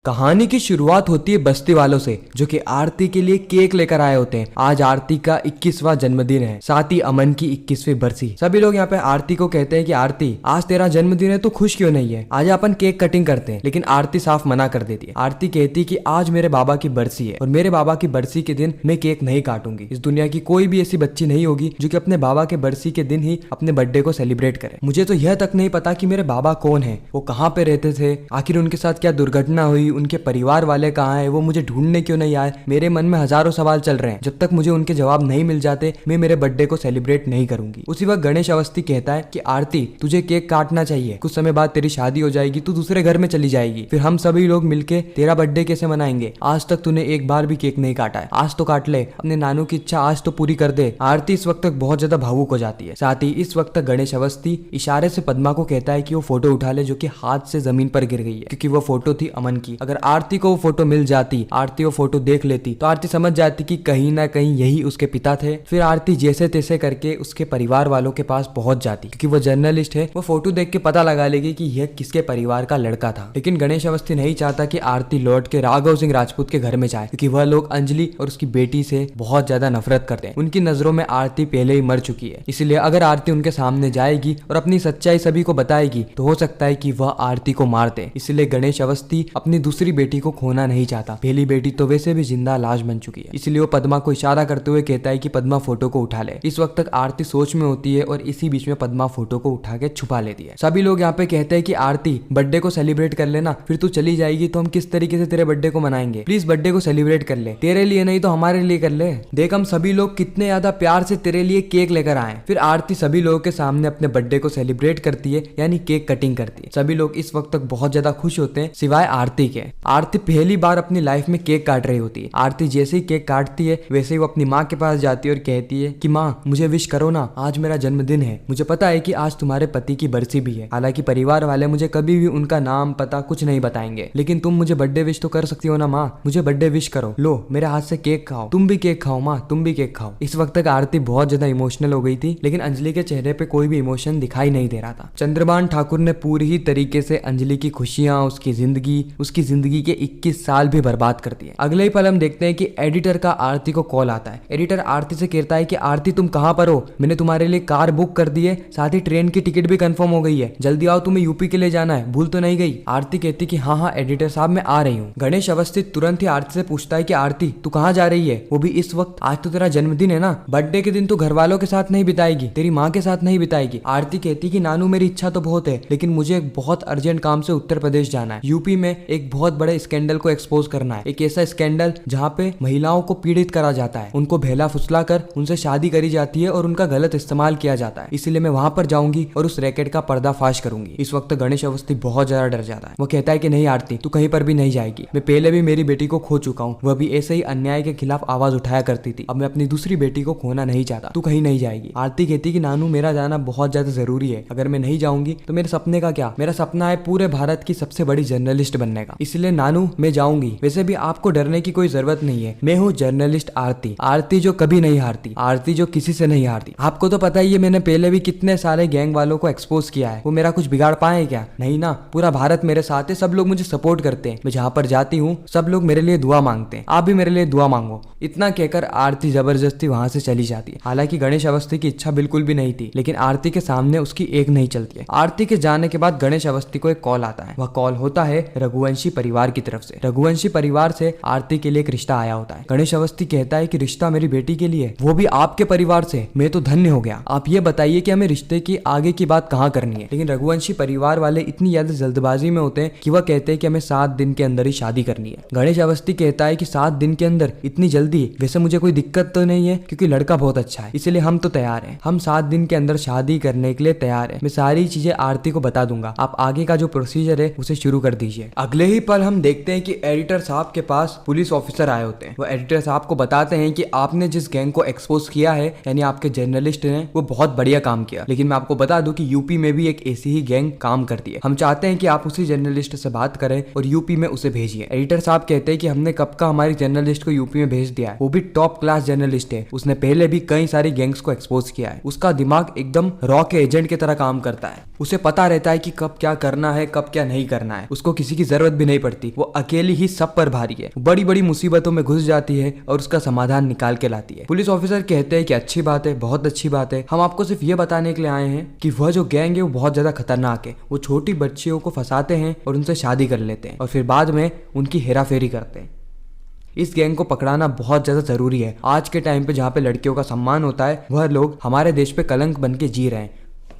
कहानी की शुरुआत होती है बस्ती वालों से, जो कि आरती के लिए केक लेकर आए होते हैं। आज आरती का 21वां जन्मदिन है, साथ ही अमन की 21वीं बरसी। सभी लोग यहाँ पे आरती को कहते हैं कि आरती आज तेरा जन्मदिन है तो खुश क्यों नहीं है, आज अपन केक कटिंग करते हैं। लेकिन आरती साफ मना कर देती है। आरती कहती है कि आज मेरे बाबा की बरसी है और मेरे बाबा की बरसी के दिन मैं केक नहीं काटूंगी। इस दुनिया की कोई भी ऐसी बच्ची नहीं होगी जो कि अपने बाबा के बरसी के दिन ही अपने बर्थडे को सेलिब्रेट करे। मुझे तो यह तक नहीं पता कि मेरे बाबा कौन है, वो कहाँ पे रहते थे, आखिर उनके साथ क्या दुर्घटना हुई, उनके परिवार वाले कहाँ हैं, वो मुझे ढूंढने क्यों नहीं आए। मेरे मन में हजारों सवाल चल रहे हैं। जब तक मुझे उनके जवाब नहीं मिल जाते मैं मेरे बर्थडे को सेलिब्रेट नहीं करूंगी। उसी वक्त गणेश अवस्थी कहता है कि आरती तुझे केक काटना चाहिए, कुछ समय बाद तेरी शादी हो जाएगी, तू दूसरे घर में चली जाएगी, फिर हम सभी लोग मिलके तेरा बर्थडे कैसे मनाएंगे। आज तक तूने एक बार भी केक नहीं काटा है, आज तो काट ले, अपने नानू की इच्छा आज तो पूरी कर दे। आरती इस वक्त तक बहुत ज्यादा भावुक हो जाती है। साथ ही इस वक्त तक गणेश अवस्थी इशारे से पद्मा को कहता है कि वो फोटो उठा ले जो कि हाथ से जमीन पर गिर गई है, क्योंकि वो फोटो थी अमन की। अगर आरती को वो फोटो मिल जाती, आरती वो फोटो देख लेती, तो आरती समझ जाती कि कहीं ना कहीं यही उसके पिता थे। फिर आरती जैसे तैसे करके उसके परिवार वालों के पास पहुंच जाती, क्योंकि वो जर्नलिस्ट है, वो फोटो देख के पता लगा लेगी कि यह किसके परिवार का लड़का था। लेकिन गणेश अवस्थी नहीं चाहता कि आरती लौट के राघव सिंह राजपूत के घर में जाए, क्योंकि वह लोग अंजलि और उसकी बेटी से बहुत ज्यादा नफरत करते हैं। उनकी नजरों में आरती पहले ही मर चुकी है, इसलिए अगर आरती उनके सामने जाएगी और अपनी सच्चाई सभी को बताएगी तो हो सकता है कि वह आरती को मार दे। इसलिए गणेश अवस्थी अपनी दूसरी बेटी को खोना नहीं चाहता। पहली बेटी तो वैसे भी जिंदा लाश बन चुकी है, इसलिए वो पद्मा को इशारा करते हुए कहता है कि पद्मा फोटो को उठा ले। इस वक्त तक आरती सोच में होती है और इसी बीच में पद्मा फोटो को उठा के छुपा लेती है। सभी लोग यहाँ पे कहते हैं कि आरती बर्थडे को सेलिब्रेट कर लेना, फिर तू चली जाएगी तो हम किस तरीके से तेरे बर्थडे को मनाएंगे। प्लीज बर्थडे को सेलिब्रेट कर ले, तेरे लिए नहीं तो हमारे लिए कर ले। देख हम सभी लोग कितने ज्यादा प्यार से तेरे लिए केक लेकर आए। फिर आरती सभी लोगों के सामने अपने बर्थडे को सेलिब्रेट करती है, यानी केक कटिंग करती है। सभी लोग इस वक्त तक बहुत ज्यादा खुश होते हैं सिवाय आरती के। आरती पहली बार अपनी लाइफ में केक काट रही होती है। आरती जैसे ही केक काटती है वैसे ही वो अपनी माँ के पास जाती है और कहती है कि माँ मुझे विश करो ना, आज मेरा जन्मदिन है, मुझे पता है कि आज तुम्हारे पति की बरसी भी है। हालांकि परिवार वाले मुझे कभी भी उनका नाम पता कुछ नहीं बताएंगे, लेकिन तुम मुझे बर्थडे विश तो कर सकती हो ना माँ, मुझे बर्थडे विश करो, लो मेरे हाथ से केक खाओ, तुम भी केक खाओ माँ, तुम भी केक खाओ। इस वक्त तक आरती बहुत ज्यादा इमोशनल हो गई थी, लेकिन अंजलि के चेहरे पे कोई भी इमोशन दिखाई नहीं दे रहा था। चंद्रभान ठाकुर ने पूरी ही तरीके से अंजलि की खुशियां, उसकी जिंदगी के 21 साल भी बर्बाद कर दिए। अगले ही पल हम देखते हैं कि एडिटर का आरती को कॉल आता है। एडिटर आरती से कहता है कि आरती तुम कहाँ पर हो, मैंने तुम्हारे लिए कार बुक कर दी है, साथ ही ट्रेन की टिकट भी कंफर्म हो गई है, जल्दी आओ, तुम्हें यूपी के लिए जाना है, भूल तो नहीं गई। आरती कहती कि हाँ हाँ एडिटर साहब मैं आ रही हूँ। गणेश अवस्थी तुरंत ही आरती से पूछता है कि आरती तू कहाँ जा रही है, वो भी इस वक्त, आज तो तेरा जन्मदिन है ना, बर्थडे के दिन तू घर वालों के साथ नहीं बिताएगी, तेरी माँ के साथ नहीं बिताएगी। आरती कहती कि नानू मेरी इच्छा तो बहुत है, लेकिन मुझे एक बहुत अर्जेंट काम से उत्तर प्रदेश जाना है, यूपी में एक बहुत बड़े स्कैंडल को एक्सपोज करना है, एक ऐसा स्कैंडल जहाँ पे महिलाओं को पीड़ित करा जाता है, उनको बहला फुसला कर उनसे शादी करी जाती है और उनका गलत इस्तेमाल किया जाता है। इसलिए मैं वहां पर जाऊंगी और उस रैकेट का पर्दाफाश करूंगी। इस वक्त गणेश अवस्थी बहुत ज्यादा डर जाता है। वो कहता है कि नहीं आरती तू कहीं पर भी नहीं जाएगी, मैं पहले भी मेरी बेटी को खो चुका हूँ, वह भी ऐसे ही अन्याय के खिलाफ आवाज उठाया करती थी, अब मैं अपनी दूसरी बेटी को खोना नहीं चाहता, तू कहीं नहीं जाएगी। आरती कहती कि नानू मेरा जाना बहुत ज्यादा जरूरी है, अगर मैं नहीं जाऊंगी तो मेरे सपने का क्या, मेरा सपना है पूरे भारत की सबसे बड़ी जर्नलिस्ट बनने का, इसलिए नानू मैं जाऊंगी। वैसे भी आपको डरने की कोई जरूरत नहीं है, मैं हूँ जर्नलिस्ट आरती, आरती जो कभी नहीं हारती, आरती जो किसी से नहीं हारती। आपको तो पता ही है मैंने पहले भी कितने सारे गैंग वालों को एक्सपोज किया है, वो मेरा कुछ बिगाड़ पाए क्या, नहीं ना, पूरा भारत मेरे साथ है, सब लोग मुझे सपोर्ट करते हैं, मैं जहाँ पर जाती हूँ सब लोग मेरे लिए दुआ मांगते हैं, आप भी मेरे लिए दुआ मांगो। इतना कहकर आरती जबरदस्ती वहां से चली जाती है। हालांकि गणेश अवस्थी की इच्छा बिल्कुल भी नहीं थी, लेकिन आरती के सामने उसकी एक नहीं चलती है। आरती के जाने के बाद गणेश अवस्थी को एक कॉल आता है, वह कॉल होता है रघुवंशी परिवार की तरफ से। रघुवंशी परिवार से आरती के लिए एक रिश्ता आया होता है। गणेश अवस्थी कहता है कि रिश्ता मेरी बेटी के लिए, वो भी आपके परिवार से, मैं तो धन्य हो गया, आप ये बताइए कि हमें रिश्ते की आगे की बात कहाँ करनी है। लेकिन रघुवंशी परिवार वाले इतनी ज्यादा जल्दबाजी में होते हैं कि वह कहते हैं कि हमें 7 दिन के अंदर ही शादी करनी है। गणेश अवस्थी कहता है कि 7 दिन के अंदर, इतनी जल्दी, वैसे मुझे कोई दिक्कत तो नहीं है क्योंकि लड़का बहुत अच्छा है, इसलिए हम तो तैयार हैं, हम 7 दिन के अंदर शादी करने के लिए तैयार है, मैं सारी चीजें आरती को बता दूंगा, आप आगे का जो प्रोसीजर है उसे शुरू कर दीजिए। अगले ही पल हम देखते हैं कि एडिटर साहब के पास पुलिस ऑफिसर आए होते हैं। वो एडिटर साहब को बताते हैं कि आपने जिस गैंग को एक्सपोज किया है, यानी आपके जर्नलिस्ट ने, वो बहुत बढ़िया काम किया, लेकिन मैं आपको बता दूं कि यूपी में भी एक ऐसी ही गैंग काम करती है, हम चाहते हैं कि आप उसी जर्नलिस्ट से बात करें और यूपी में उसे भेजिए। एडिटर साहब कहते हैं कि हमने कब का हमारी जर्नलिस्ट को यूपी में भेज दिया है, वो भी टॉप क्लास जर्नलिस्ट है, उसने पहले भी कई सारी गैंग्स को एक्सपोज किया है, उसका दिमाग एकदम रॉ के एजेंट की तरह काम करता है, उसे पता रहता है कि कब क्या करना है कब क्या नहीं करना है, उसको किसी की जरूरत भी नहीं पड़ती, वो अकेली ही सब पर भारी है, बड़ी बड़ी मुसीबतों में घुस जाती है और उसका समाधान निकाल के लाती है। पुलिस ऑफिसर कहते हैं कि अच्छी बात है, बहुत अच्छी बात है, हम आपको सिर्फ ये बताने के लिए आए हैं कि वह जो गैंग है वो बहुत ज्यादा खतरनाक है, वो छोटी बच्चियों को फंसाते हैं और उनसे शादी कर लेते हैं और फिर बाद में उनकी हेराफेरी करते हैं। इस गैंग को पकड़ाना बहुत ज्यादा जरूरी है। आज के टाइम पे जहाँ पे लड़कियों का सम्मान होता है, वह लोग हमारे देश पे कलंक बन के जी रहे हैं।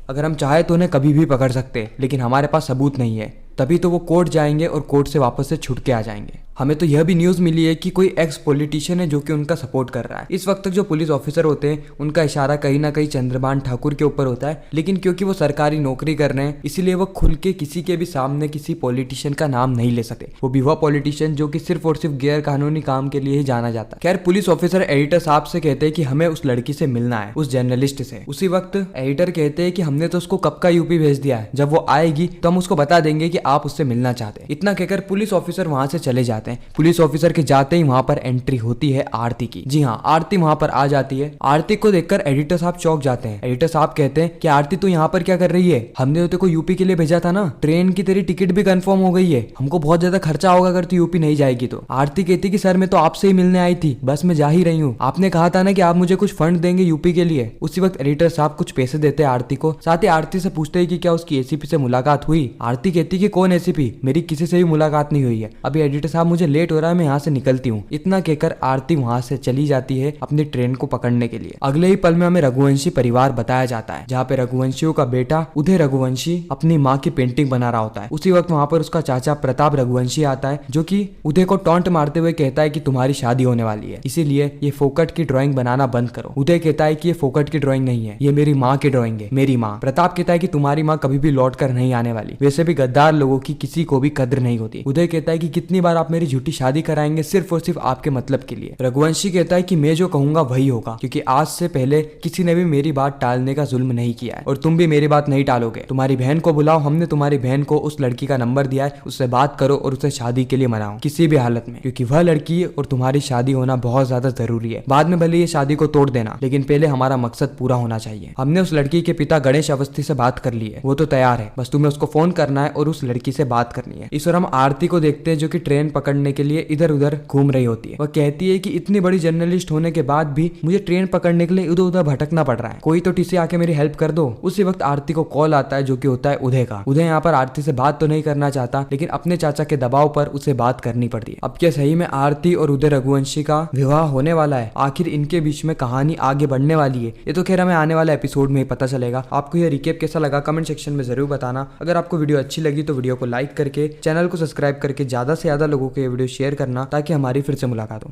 अगर हम चाहे तो उन्हें कभी भी पकड़ सकते हैं, लेकिन हमारे पास सबूत नहीं है, तभी तो वो कोर्ट जाएंगे और कोर्ट से वापस से छुट के आ जाएंगे। हमें तो यह भी न्यूज़ मिली है कि कोई एक्स पॉलिटिशियन है जो कि उनका सपोर्ट कर रहा है। इस वक्त तक जो पुलिस ऑफिसर होते हैं उनका इशारा कहीं ना कहीं चंद्रभान ठाकुर के ऊपर होता है, लेकिन क्योंकि वो सरकारी नौकरी कर रहे हैं इसीलिए वो खुल के किसी के भी सामने किसी पॉलिटिशियन का नाम नहीं ले सकते, वो भी वह पॉलिटिशियन जो कि सिर्फ और सिर्फ गैर कानूनी काम के लिए ही जाना जाता है। खैर, पुलिस ऑफिसर एडिटर साहब से कहते हैं कि हमें उस लड़की से मिलना है, उस जर्नलिस्ट से। उसी वक्त एडिटर कहते हैं कि हमने तो उसको कब का यूपी भेज दिया है, जब वो आएगी तो हम उसको बता देंगे कि आप उससे मिलना चाहते हैं। इतना कहकर पुलिस ऑफिसर वहां से चले जाते हैं। पुलिस ऑफिसर के जाते ही वहां पर एंट्री होती है आरती की। जी हाँ, आरती वहां पर आ जाती है। आरती को देखकर एडिटर साहब चौंक जाते हैं। एडिटर साहब कहते हैं कि आरती तू यहाँ पर क्या कर रही है? हमने तो तेरे को यूपी के लिए भेजा था ना, ट्रेन की तेरी टिकट भी कंफर्म हो गई है, हमको बहुत ज्यादा खर्चा होगा अगर तू यूपी नहीं जाएगी तो। आरती कहती कि सर मैं तो आपसे ही मिलने आई थी, बस मैं जा ही रही हूँ, आपने कहा था ना कि आप मुझे कुछ फंड देंगे यूपी के लिए। उसी वक्त एडिटर साहब कुछ पैसे देते हैं आरती को। साथ ही आरती से पूछते हैं कि क्या उसकी एसीपी से मुलाकात हुई। आरती कहती कि कौन एसीपी, मेरी किसी से भी मुलाकात नहीं हुई है। अभी एडिटर साहब मुझे लेट हो रहा है, मैं यहाँ से निकलती हूँ। इतना कहकर आरती वहां से चली जाती है अपनी ट्रेन को पकड़ने के लिए। अगले ही पल में हमें रघुवंशी परिवार बताया जाता है, जहाँ पे रघुवंशियों का बेटा उदय रघुवंशी अपनी माँ की पेंटिंग बना रहा होता है। उसी वक्त वहां पर उसका चाचा प्रताप रघुवंशी आता है, जो कि उदय को टॉन्ट मारते हुए कहता है कि तुम्हारी शादी होने वाली है, इसीलिए ये फोकट की ड्राइंग बनाना बंद करो। उदय कहता है कि ये फोकट की ड्राइंग नहीं है, ये मेरी माँ की ड्राइंग है, मेरी माँ। प्रताप कहता है कि तुम्हारी माँ कभी भी लौट कर नहीं आने वाली, वैसे भी गद्दार लोगों की किसी को भी कद्र नहीं होती। उदय कहता है कि कितनी बार आप मेरी झूठी शादी कराएंगे सिर्फ और सिर्फ आपके मतलब के लिए। रघुवंशी कहता है कि मैं जो कहूंगा वही होगा, क्योंकि आज से पहले किसी ने भी मेरी बात टालने का जुल्म नहीं किया है और तुम भी मेरी बात नहीं टालोगे। तुम्हारी बहन को बुलाओ, हमने तुम्हारी बहन को उस लड़की का नंबर दिया है, उससे बात करो और उसे शादी के लिए मनाओ किसी भी हालत में, क्योंकि वह लड़की और तुम्हारी शादी होना बहुत ज्यादा जरूरी है। बाद में भले ये शादी को तोड़ देना, लेकिन पहले हमारा मकसद पूरा होना चाहिए। हमने उस लड़की के पिता गणेश अवस्थी से बात कर ली है, वो तो तैयार है, बस तुम्हें उसको फोन करना है और उस लड़की से बात करनी है। इस और हम आरती को देखते हैं जो कि ट्रेन पकड़ने के लिए इधर उधर घूम रही होती है। वह कहती है कि इतनी बड़ी जर्नलिस्ट होने के बाद भी मुझे ट्रेन पकड़ने के लिए इधर उधर भटकना पड़ रहा है, कोई तो टीसी आके मेरी हेल्प कर दो। उसी वक्त आरती को कॉल आता है जो कि होता है उदय का। उदय यहाँ पर आरती से बात तो नहीं करना चाहता, लेकिन अपने चाचा के दबाव पर उसे बात करनी पड़ती है। अब क्या सही में आरती और उदय रघुवंशी का विवाह होने वाला है? आखिर इनके बीच में कहानी आगे बढ़ने वाली है? ये तो खैर हमें आने वाले एपिसोड में ही पता चलेगा। आपको यह रिकेप कैसा लगा कमेंट सेक्शन में जरूर बताना। अगर आपको वीडियो अच्छी लगी तो वीडियो को लाइक करके चैनल को सब्सक्राइब करके ज्यादा से ज्यादा लोगों को ये वीडियो शेयर करना, ताकि हमारी फिर से मुलाकात हो।